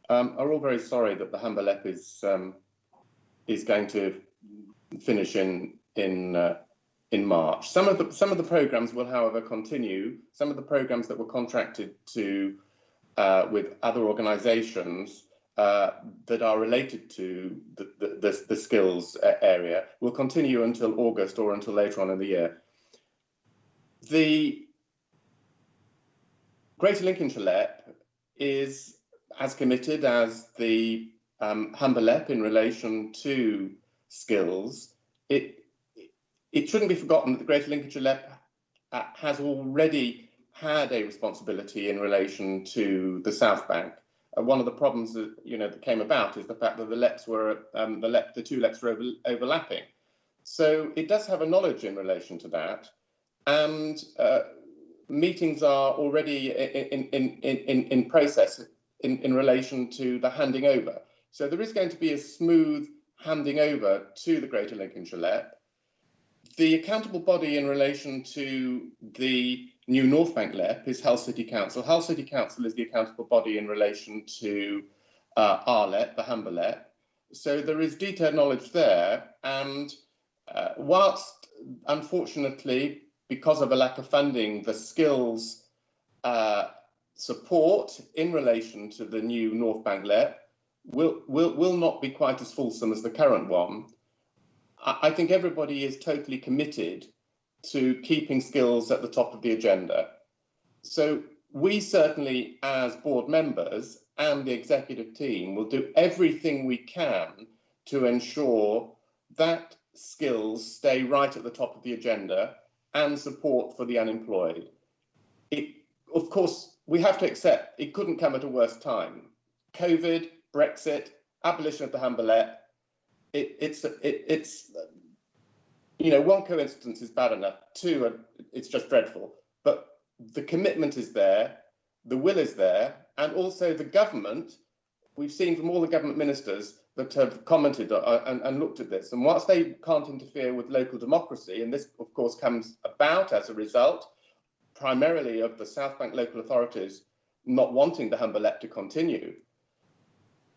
are all very sorry that the Humber LEP is going to finish in March. Some of the programs will, however, continue. Some of the programs that were contracted to with other organisations that are related to the skills area will continue until August or until later on in the year. The Greater Lincolnshire LEP is as committed as the Humber LEP in relation to skills. It shouldn't be forgotten that the Greater Lincolnshire LEP has already had a responsibility in relation to the South Bank. One of the problems that came about is the fact that the LEPs were the two LEPs were overlapping. So it does have a knowledge in relation to that, and meetings are already in process in relation to the handing over. So there is going to be a smooth handing over to the Greater Lincolnshire LEP. The accountable body in relation to the new North Bank LEP is Hull City Council. Hull City Council is the accountable body in relation to our LEP, the Humber LEP. So there is detailed knowledge there. And whilst, unfortunately, because of a lack of funding, the skills support in relation to the new North Bank LEP will not be quite as fulsome as the current one. I think everybody is totally committed to keeping skills at the top of the agenda. So we certainly, as board members and the executive team, will do everything we can to ensure that skills stay right at the top of the agenda and support for the unemployed. Of course, we have to accept it couldn't come at a worse time. COVID, Brexit, abolition of the Humber LEP. It's one coincidence is bad enough. Two, it's just dreadful. But the commitment is there, the will is there, and also the government. We've seen from all the government ministers that have commented and looked at this. And whilst they can't interfere with local democracy, and this, of course, comes about as a result primarily of the South Bank local authorities not wanting the Humber LEP to continue,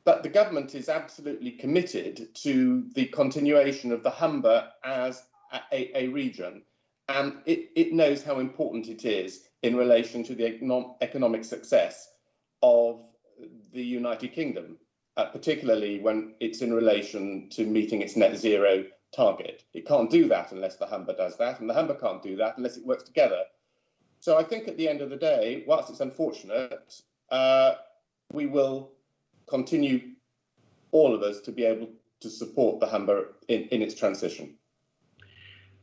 but the government is absolutely committed to the continuation of the Humber as a region. And it knows how important it is in relation to the economic success of the United Kingdom, particularly when it's in relation to meeting its net zero target. It can't do that unless the Humber does that, and the Humber can't do that unless it works together. So I think at the end of the day, whilst it's unfortunate, we will continue, all of us, to be able to support the Humber in its transition.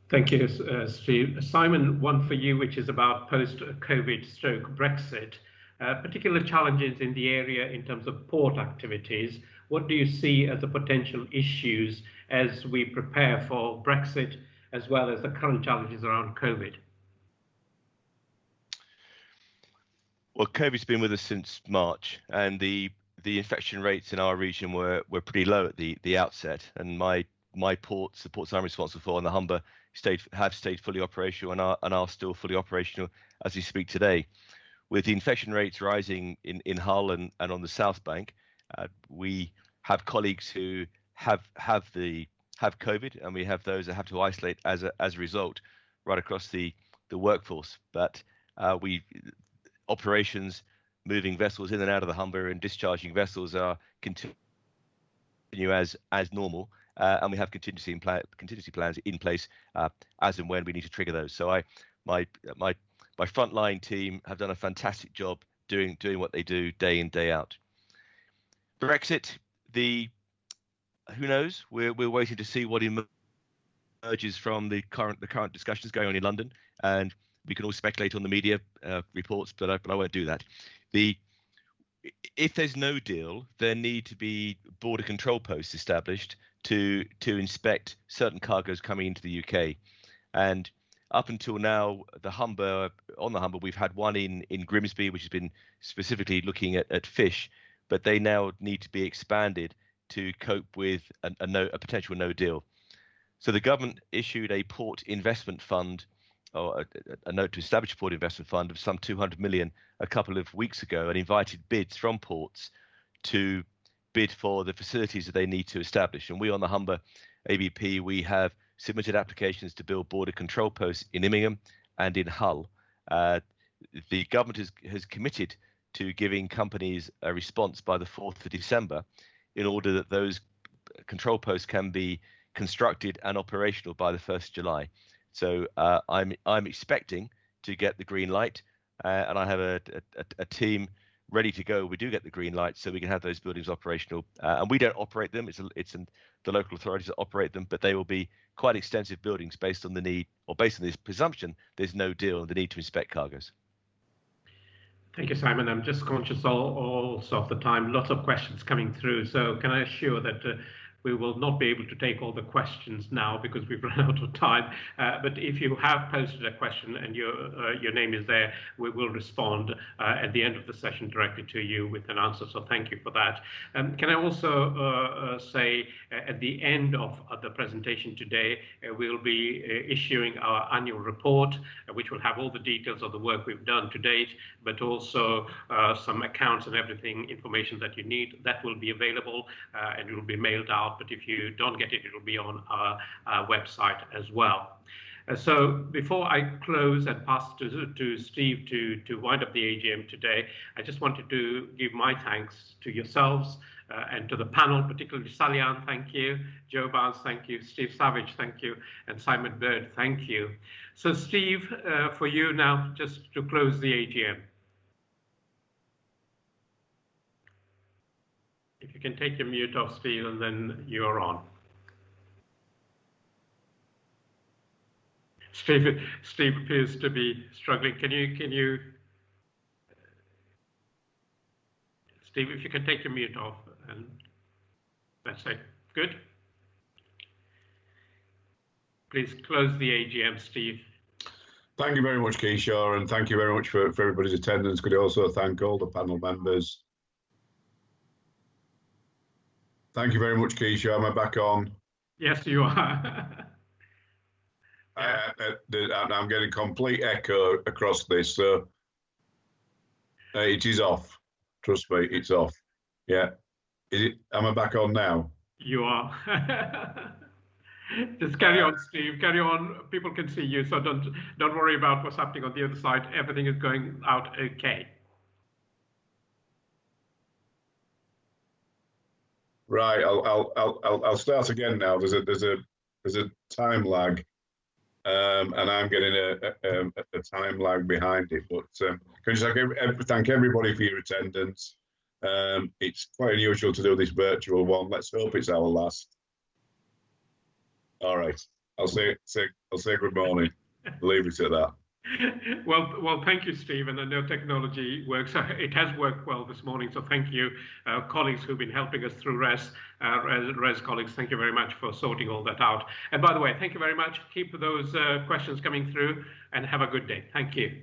Thank you, Steve. Simon, one for you, which is about post-COVID stroke Brexit, particular challenges in the area in terms of port activities. What do you see as the potential issues as we prepare for Brexit, as well as the current challenges around COVID? Well, COVID's been with us since March, and the infection rates in our region were pretty low at the outset. And my ports, the ports I'm responsible for, and the Humber have stayed fully operational and are still fully operational as we speak today. With the infection rates rising in Hull and on the South Bank, we have colleagues who have COVID, and we have those that have to isolate as a result right across the workforce. But operations, moving vessels in and out of the Humber and discharging vessels are continue as normal, and we have contingency plans in place as and when we need to trigger those. So my frontline team have done a fantastic job doing what they do day in, day out. Brexit, who knows? We're waiting to see what emerges from the current discussions going on in London, and we can all speculate on the media reports, but I won't do that. If there's no deal, there need to be border control posts established to inspect certain cargoes coming into the UK. And up until now, on the Humber, we've had one in Grimsby, which has been specifically looking at fish, but they now need to be expanded to cope with a potential no deal. So the government issued a port investment fund, or a note to establish a port investment fund of some 200 million a couple of weeks ago, and invited bids from ports to bid for the facilities that they need to establish. And we on the Humber ABP, we have submitted applications to build border control posts in Immingham and in Hull. The government has committed to giving companies a response by the 4th of December in order that those control posts can be constructed and operational by the 1st of July. So I'm expecting to get the green light, and I have a team ready to go. We do get the green light, so we can have those buildings operational. And we don't operate them; it's the local authorities that operate them. But they will be quite extensive buildings based on the need, or based on this presumption, there's no deal and the need to inspect cargoes. Thank you, Simon. I'm just conscious also of the time. Lots of questions coming through. So can I assure that we will not be able to take all the questions now because we've run out of time. But if you have posted a question and your name is there, we will respond at the end of the session directly to you with an answer. So thank you for that. Can I also say at the end of the presentation today, we'll be issuing our annual report, which will have all the details of the work we've done to date, but also some accounts and everything, information that you need. That will be available and it will be mailed out. But if you don't get it, it will be on our website as well. So before I close and pass to Steve to wind up the AGM today, I just wanted to give my thanks to yourselves and to the panel, particularly Salian, thank you, Joe Barnes, thank you, Steve Savage, thank you, and Simon Bird, thank you. So Steve, for you now, just to close the AGM. If you can take your mute off, Steve, and then you're on. Steve appears to be struggling. Can you, Steve, if you can take your mute off, and that's it. Good. Please close the AGM, Steve. Thank you very much, Kishore, and thank you very much for everybody's attendance. Could I also thank all the panel members. Thank you very much, Keisha. Am I back on? Yes, you are. I'm getting complete echo across this, so it is off. Trust me, it's off. Yeah. Is it? Am I back on now? You are. Just carry on, Steve. Carry on. People can see you, so don't worry about what's happening on the other side. Everything is going out okay. Right, I'll start again now. There's a time lag, and I'm getting a time lag behind it. But can I just thank everybody for your attendance. It's quite unusual to do this virtual one. Let's hope it's our last. All right, I'll say good morning. Leave it at that. Well, thank you, Steve. And I know technology works. It has worked well this morning. So thank you, colleagues who've been helping us through RES colleagues. Thank you very much for sorting all that out. And by the way, thank you very much. Keep those questions coming through and have a good day. Thank you.